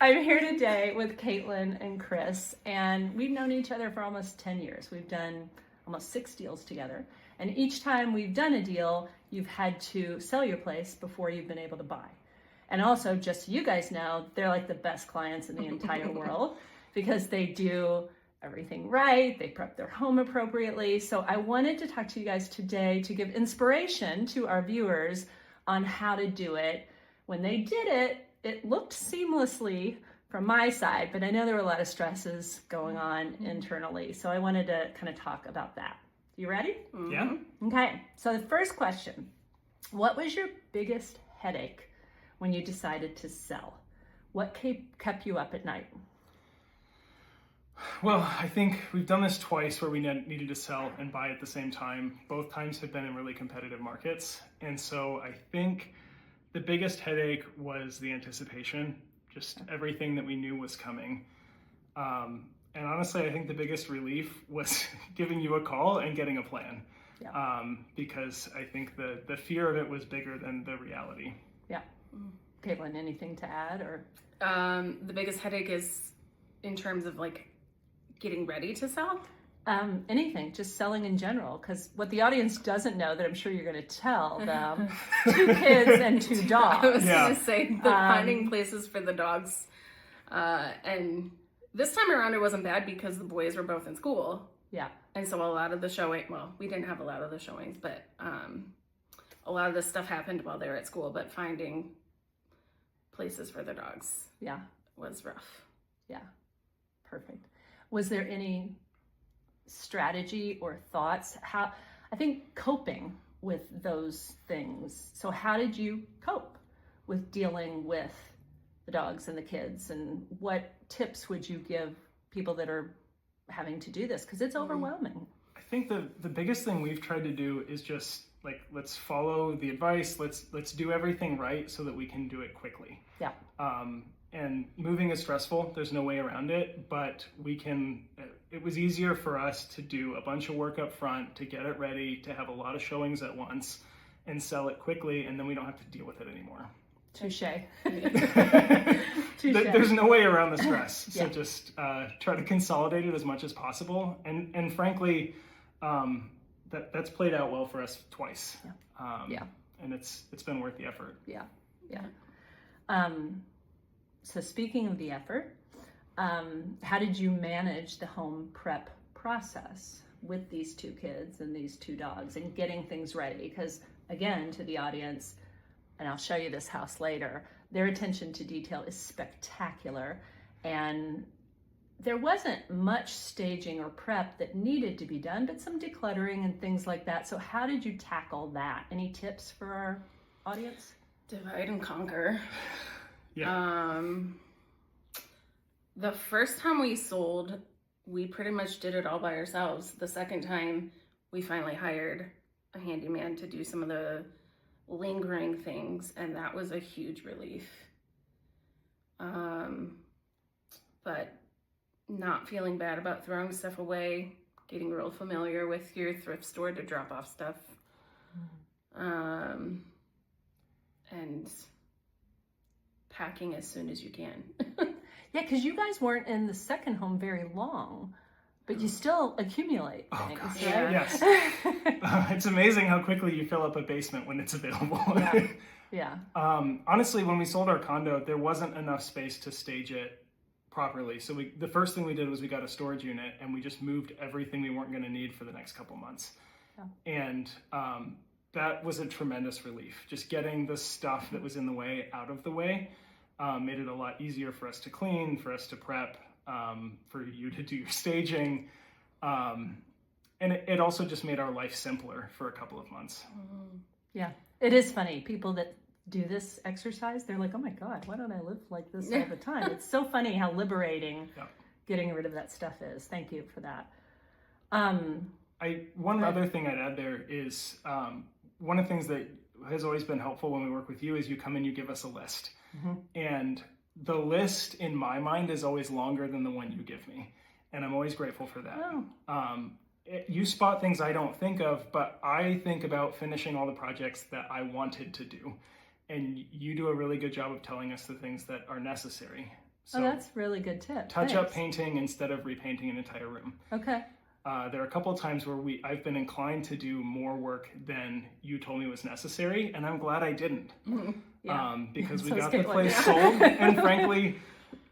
I'm here today with Caitlin and Chris, and we've known each other for almost 10 years. We've done almost 6 deals together, and each time we've done a deal, you've had to sell your place before you've been able to buy. And also, just so you guys know, they're like the best clients in the entire world because they do everything right, they prep their home appropriately. So I wanted to talk to you guys today to give inspiration to our viewers on how to do it. When they did it, it looked seamlessly from my side, but I know there were a lot of stresses going on internally. So I wanted to kind of talk about that. You ready? Yeah. Okay, so the first question, what was your biggest headache when you decided to sell? What kept you up at night? Well, I think we've done this twice where we needed to sell and buy at the same time. Both times have been in really competitive markets. And so I think the biggest headache was the anticipation, just everything that we knew was coming. And honestly, I think the biggest relief was giving you a call and getting a plan. Yeah. Because I think the fear of it was bigger than the reality. Yeah. Caitlin, anything to add? Or the biggest headache is in terms of like getting ready to sell? Anything, just selling in general, because what the audience doesn't know that I'm sure you're going to tell them, 2 kids and 2 dogs. I was going to say finding places for the dogs. And this time around it wasn't bad because the boys were both in school. Yeah. And so a lot of the showing, well, we didn't have a lot of the showings, but a lot of this stuff happened while they were at school, but finding places for the dogs was rough. Yeah. Perfect. Was there any strategy or thoughts? How, I think coping with those things. So how did you cope with dealing with the dogs and the kids? And what tips would you give people that are having to do this? Because it's overwhelming. I think the biggest thing we've tried to do is just like, let's follow the advice. Let's do everything right so that we can do it quickly. Yeah. And moving is stressful. There's no way around it, but it was easier for us to do a bunch of work up front, to get it ready, to have a lot of showings at once and sell it quickly. And then we don't have to deal with it anymore. Touche. There's no way around the stress. So Yeah. just try to consolidate it as much as possible. And frankly, that's played out well for us twice. Yeah. And it's been worth the effort. Yeah. So speaking of the effort, how did you manage the home prep process with these 2 kids and these 2 dogs and getting things ready? Because again, to the audience, and I'll show you this house later, their attention to detail is spectacular. And there wasn't much staging or prep that needed to be done, but some decluttering and things like that. So how did you tackle that? Any tips for our audience? Divide and conquer. Yeah. The first time we sold, we pretty much did it all by ourselves. The second time, we finally hired a handyman to do some of the lingering things, and that was a huge relief. But not feeling bad about throwing stuff away, getting real familiar with your thrift store to drop off stuff. And packing as soon as you can. Yeah, because you guys weren't in the second home very long, but you still accumulate things, gosh. right? Yes. It's amazing how quickly you fill up a basement when it's available. Yeah. Honestly, when we sold our condo, there wasn't enough space to stage it properly. So the first thing we did was we got a storage unit and we just moved everything we weren't going to need for the next couple months. Yeah. And that was a tremendous relief. Just getting the stuff that was in the way out of the way made it a lot easier for us to clean, for us to prep, for you to do your staging. And it also just made our life simpler for a couple of months. Yeah, it is funny. People that do this exercise, they're like, oh my God, why don't I live like this all the time? It's so funny how liberating getting rid of that stuff is. Thank you for that. One other thing I'd add there is one of the things that has always been helpful when we work with you is you come in, you give us a list. And the list in my mind is always longer than the one you give me. And I'm always grateful for that. You spot things I don't think of, but I think about finishing all the projects that I wanted to do. And you do a really good job of telling us the things that are necessary. So that's really good tip. Touch up painting instead of repainting an entire room. Okay. There are a couple of times where I've been inclined to do more work than you told me was necessary, and I'm glad I didn't. Because we got the place sold, and frankly,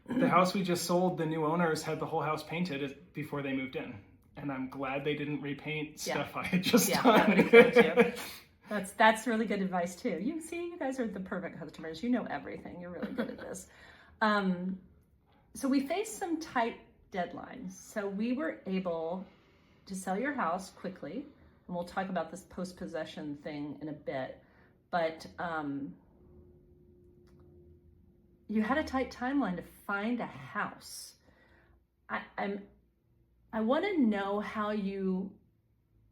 the house we just sold, the new owners had the whole house painted before they moved in, and I'm glad they didn't repaint stuff I had just done. That's really good advice too. You guys are the perfect customers. You know everything. You're really good at this. So we faced some tight deadlines. So we were able to sell your house quickly, and we'll talk about this post-possession thing in a bit. But you had a tight timeline to find a house. I want to know how you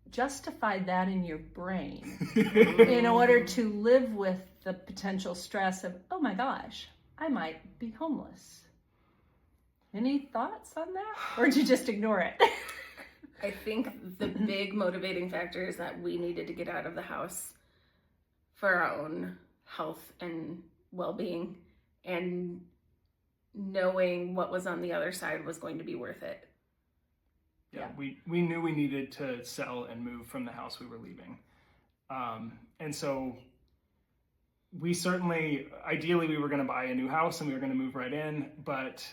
justified that in your brain in order to live with the potential stress of, oh my gosh, I might be homeless. Any thoughts on that? Or did you just ignore it? I think the big motivating factor is that we needed to get out of the house for our own health and well-being, and knowing what was on the other side was going to be worth it. Yeah, we knew we needed to sell and move from the house we were leaving. And so we certainly, ideally we were going to buy a new house and we were going to move right in, but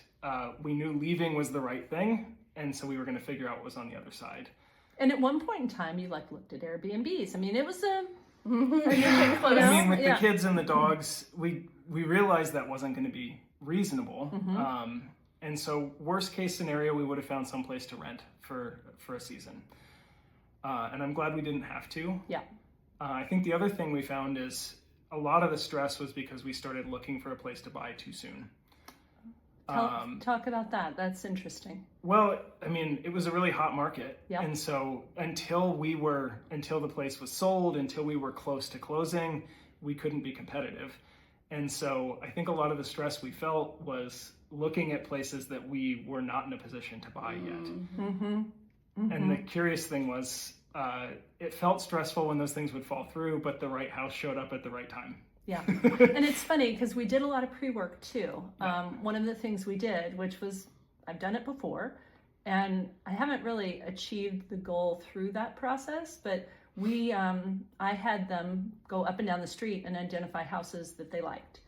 we knew leaving was the right thing. And so we were going to figure out what was on the other side. And at one point in time, you looked at Airbnbs. I mean, it was I mean, with the kids and the dogs, we realized that wasn't going to be reasonable. And so worst case scenario, we would have found some place to rent for a season. And I'm glad we didn't have to. Yeah. I think the other thing we found is a lot of the stress was because we started looking for a place to buy too soon. Talk about that. That's interesting. Well, I mean, it was a really hot market. Yep. And so until the place was sold, until we were close to closing, we couldn't be competitive. And so I think a lot of the stress we felt was looking at places that we were not in a position to buy yet. And the curious thing was, it felt stressful when those things would fall through, but the right house showed up at the right time. Yeah. And it's funny because we did a lot of pre-work too. One of the things we did, which was, I've done it before, and I haven't really achieved the goal through that process, but I had them go up and down the street and identify houses that they liked.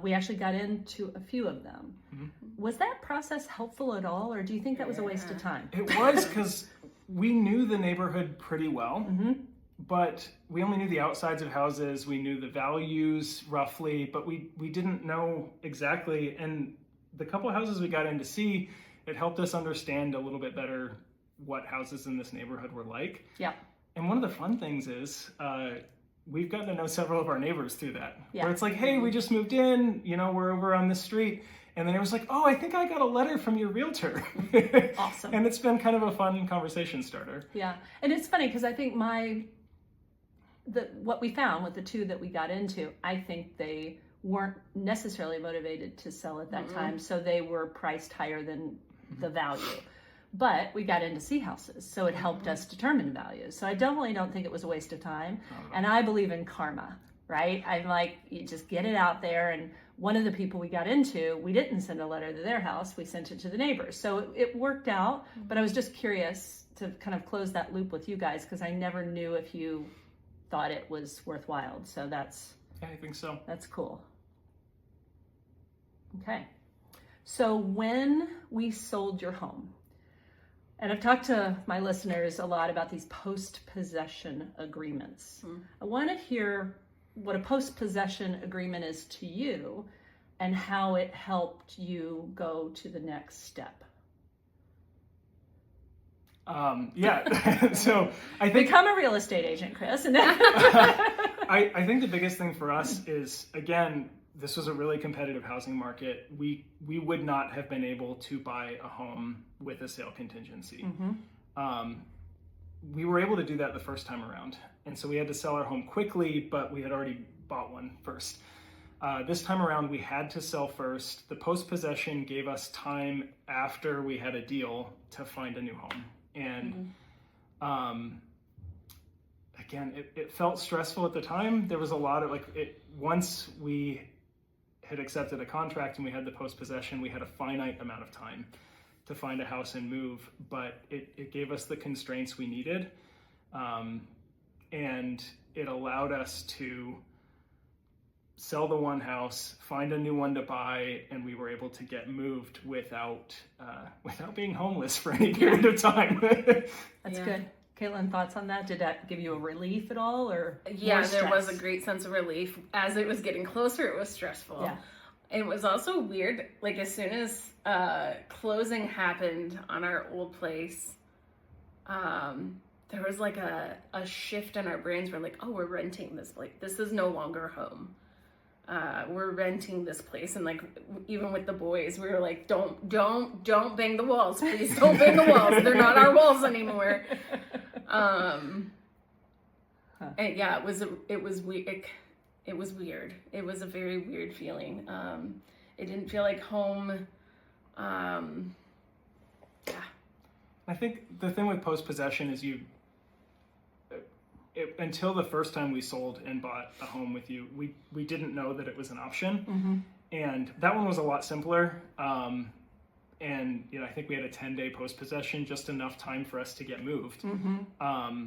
We actually got into a few of them. Was that process helpful at all, or do you think that was a waste of time? It was, because we knew the neighborhood pretty well. But we only knew the outsides of houses. We knew the values roughly, but we didn't know exactly. And the couple of houses we got in to see, it helped us understand a little bit better what houses in this neighborhood were like. Yeah. And one of the fun things is we've gotten to know several of our neighbors through that. Yeah. Where it's like, hey, we just moved in, we're over on this street. And then it was like, oh, I think I got a letter from your realtor. Awesome. And it's been kind of a fun conversation starter. Yeah. And it's funny because I think what we found with the two that we got into, I think they weren't necessarily motivated to sell at that time, so they were priced higher than the value. But we got in to see houses, so it helped us determine value. So I definitely don't think it was a waste of time. And I believe in karma, right? I'm like, you just get it out there. And one of the people we got into, we didn't send a letter to their house, we sent it to the neighbors. So it worked out, but I was just curious to kind of close that loop with you guys, because I never knew if you thought it was worthwhile. So yeah, I think so. That's cool. Okay. So when we sold your home, and I've talked to my listeners a lot about these post-possession agreements. I want to hear what a post-possession agreement is to you and how it helped you go to the next step. So I think become a real estate agent, Chris. I think the biggest thing for us is, again, this was a really competitive housing market. We would not have been able to buy a home with a sale contingency. We were able to do that the first time around. And so we had to sell our home quickly, but we had already bought one first. This time around, we had to sell first. The post-possession gave us time after we had a deal to find a new home. And again, it felt stressful at the time. There was a lot of once we had accepted a contract and we had the post-possession, we had a finite amount of time to find a house and move, but it gave us the constraints we needed. And it allowed us to sell the one house, find a new one to buy, and we were able to get moved without being homeless for any period of time. That's good. Caitlin, thoughts on that? Did that give you a relief at all, or yeah, there was a great sense of relief. As it was getting closer, it was stressful. Yeah. It was also weird. Like as soon as closing happened on our old place, there was like a shift in our brains. We're like, oh, we're renting this place. This is no longer home. We're renting this place. And like, even with the boys, we were like, don't bang the walls. Please don't bang the walls. They're not our walls anymore. And yeah, it was weird. It was weird. It was a very weird feeling. It didn't feel like home. Yeah. I think the thing with post-possession is until the first time we sold and bought a home with you, we didn't know that it was an option. Mm-hmm. And that one was a lot simpler. And I think we had a 10-day post-possession, just enough time for us to get moved. Mm-hmm.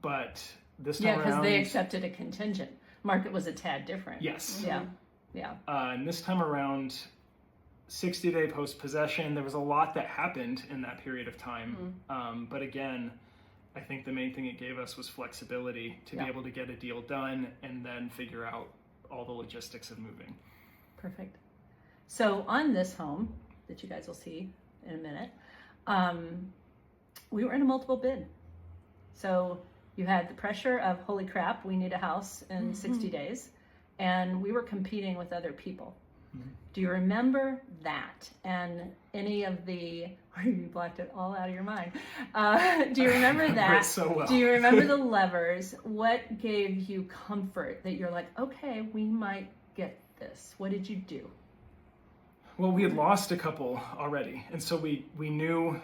But this time around... because they accepted a contingent. Market was a tad different. Yes. Yeah. Yeah. And this time around, 60-day post-possession, there was a lot that happened in that period of time. But again, I think the main thing it gave us was flexibility to be able to get a deal done and then figure out all the logistics of moving. Perfect. So on this home that you guys will see in a minute, we were in a multiple bid. So you had the pressure of, holy crap, we need a house in 60 days. And we were competing with other people. Do you remember that? And any of the, you blocked it all out of your mind. Do you remember that? So well. Do you remember the levers? What gave you comfort that you're like, okay, we might get this? What did you do? Well, we had lost a couple already. And so we knew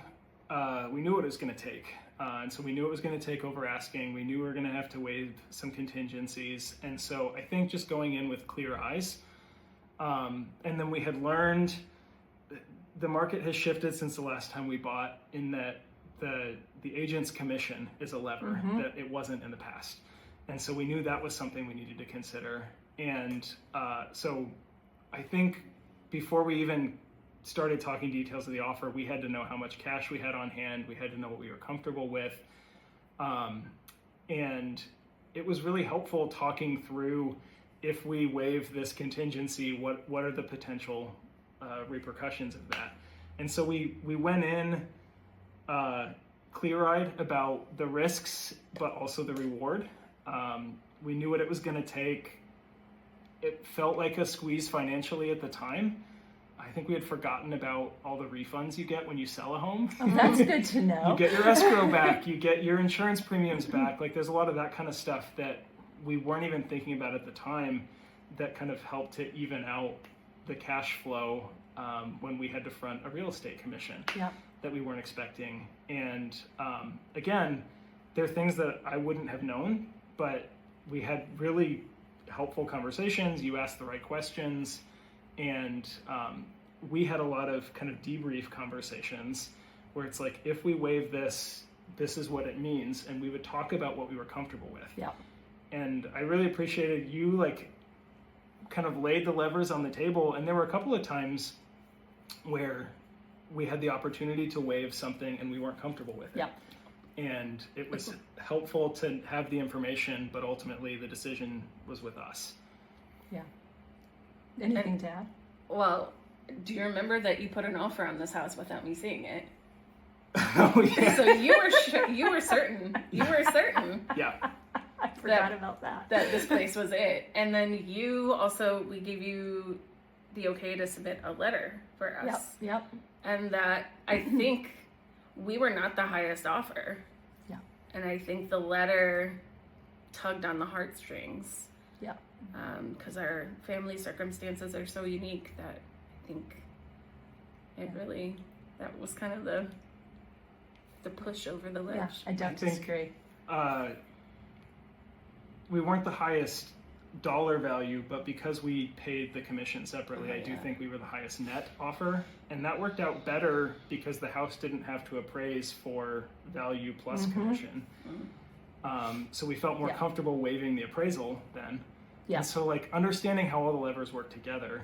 what it was going to take. And so we knew it was going to take over asking. We knew we were going to have to waive some contingencies. And so I think just going in with clear eyes. And then we had learned the market has shifted since the last time we bought, in that the agent's commission is a lever that it wasn't in the past. And so we knew that was something we needed to consider. And so I think before we even started talking details of the offer, we had to know how much cash we had on hand. We had to know what we were comfortable with. And it was really helpful talking through, if we waive this contingency, what are the potential repercussions of that? And so we went in clear-eyed about the risks, but also the reward. We knew what it was going to take. It felt like a squeeze financially at the time. I think we had forgotten about all the refunds you get when you sell a home. Oh, that's good to know. You get your escrow back, you get your insurance premiums back. Like, there's a lot of that kind of stuff that we weren't even thinking about at the time that kind of helped to even out the cash flow when we had to front a real estate commission that we weren't expecting. And again, there are things that I wouldn't have known, but we had really helpful conversations. You asked the right questions, and we had a lot of kind of debrief conversations where it's like, if we waive this, this is what it means, and we would talk about what we were comfortable with. Yeah. And I really appreciated you, like, kind of laid the levers on the table. And there were a couple of times where we had the opportunity to waive something and we weren't comfortable with it. Yeah. And it was helpful to have the information, but ultimately the decision was with us. Yeah. Anything to add? Well, do you remember that you put an offer on this house without me seeing it? Oh, yeah. So you were certain. You were certain. Yeah. I forgot about that. That this place was it. And then we gave you the okay to submit a letter for us. Yep. And that, I think, we were not the highest offer. Yeah. And I think the letter tugged on the heartstrings. Yeah. Because our family circumstances are so unique that I think it really, that was kind of the push over the ledge. Yeah, I don't disagree. We weren't the highest dollar value, but because we paid the commission separately, I do think we were the highest net offer, and that worked out better because the house didn't have to appraise for value plus commission. So we felt more comfortable waiving the appraisal then. And so like understanding how all the levers work together,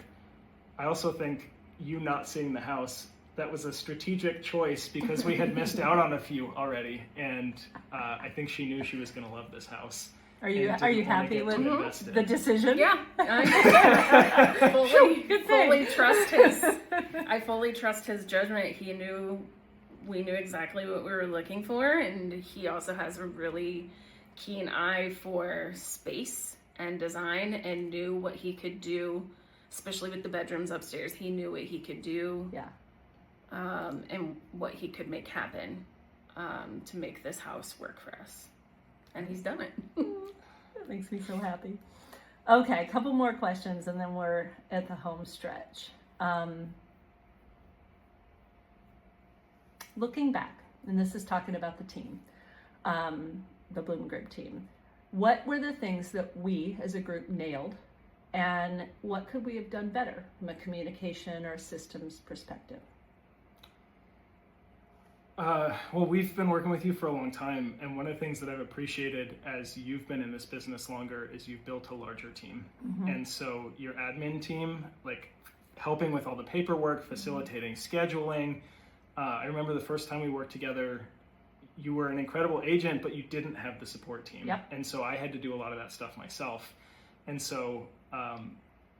I also think you not seeing the house, that was a strategic choice because we had missed out on a few already, and I think she knew she was going to love this house. Are you happy with the decision? Yeah, I fully trust his. I fully trust his judgment. We knew exactly what we were looking for, and he also has a really keen eye for space and design, and knew what he could do, especially with the bedrooms upstairs. He knew what he could do, and what he could make happen to make this house work for us, and he's done it. That makes me so happy. Okay, a couple more questions and then we're at the home stretch. Looking back, and this is talking about the team, the Blume Group team, what were the things that we as a group nailed, and what could we have done better from a communication or systems perspective? Well, we've been working with you for a long time, and one of the things that I've appreciated as you've been in this business longer is you've built a larger team. And so your admin team, like helping with all the paperwork, facilitating scheduling. I remember the first time we worked together, you were an incredible agent, but you didn't have the support team. And so I had to do a lot of that stuff myself. And so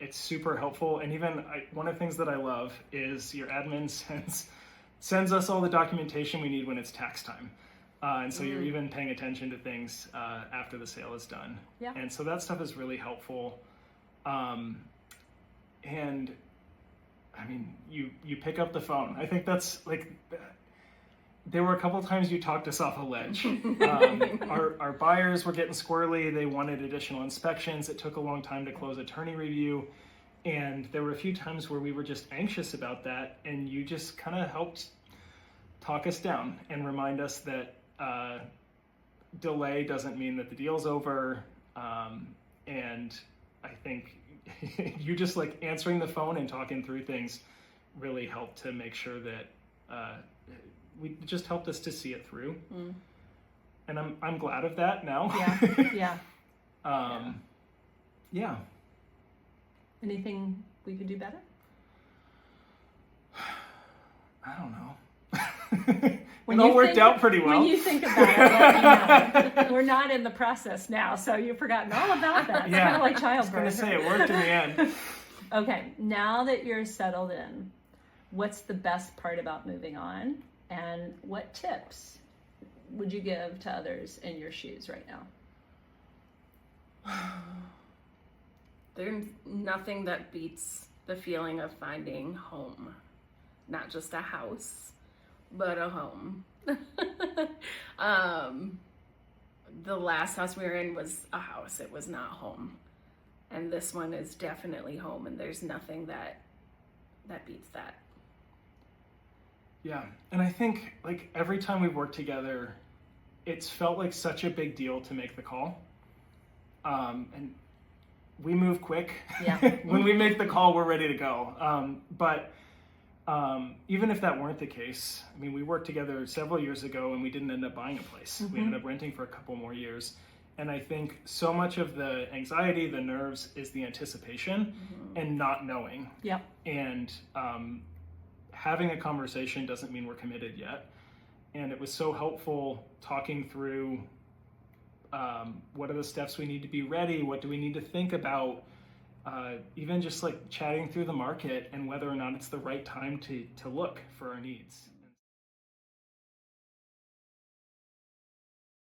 it's super helpful. And even one of the things that I love is your admin sends us all the documentation we need when it's tax time. And so you're even paying attention to things after the sale is done. And so that stuff is really helpful. And I mean, you pick up the phone. I think that's like, there were a couple of times you talked us off a ledge. Our buyers were getting squirrely. They wanted additional inspections. It took a long time to close attorney review. And there were a few times where we were just anxious about that, and you just kind of helped talk us down and remind us that delay doesn't mean that the deal's over. And I think you just like answering the phone and talking through things really helped to make sure that we just helped us to see it through. And I'm glad of that now. Yeah. Anything we could do better? I don't know. It all worked out pretty well. When you think about it, let me know. We're not in the process now, so you've forgotten all about that. It's kind of like childbirth. I was going to say, it worked in the end. Okay, now that you're settled in, what's the best part about moving on? And what tips would you give to others in your shoes right now? There's nothing that beats the feeling of finding home. Not just a house, but a home. The last house we were in was a house. It was not home. And this one is definitely home, and there's nothing that beats that. Yeah, and I think like every time we've worked together, it's felt like such a big deal to make the call. And we move quick. When we make the call, we're ready to go. But even if that weren't the case, I mean, we worked together several years ago and we didn't end up buying a place. We ended up renting for a couple more years. And I think so much of the anxiety, the nerves, is the anticipation and not knowing. And having a conversation doesn't mean we're committed yet. And it was so helpful talking through what are the steps we need to be ready? What do we need to think about? Even just like chatting through the market and whether or not it's the right time to look for our needs.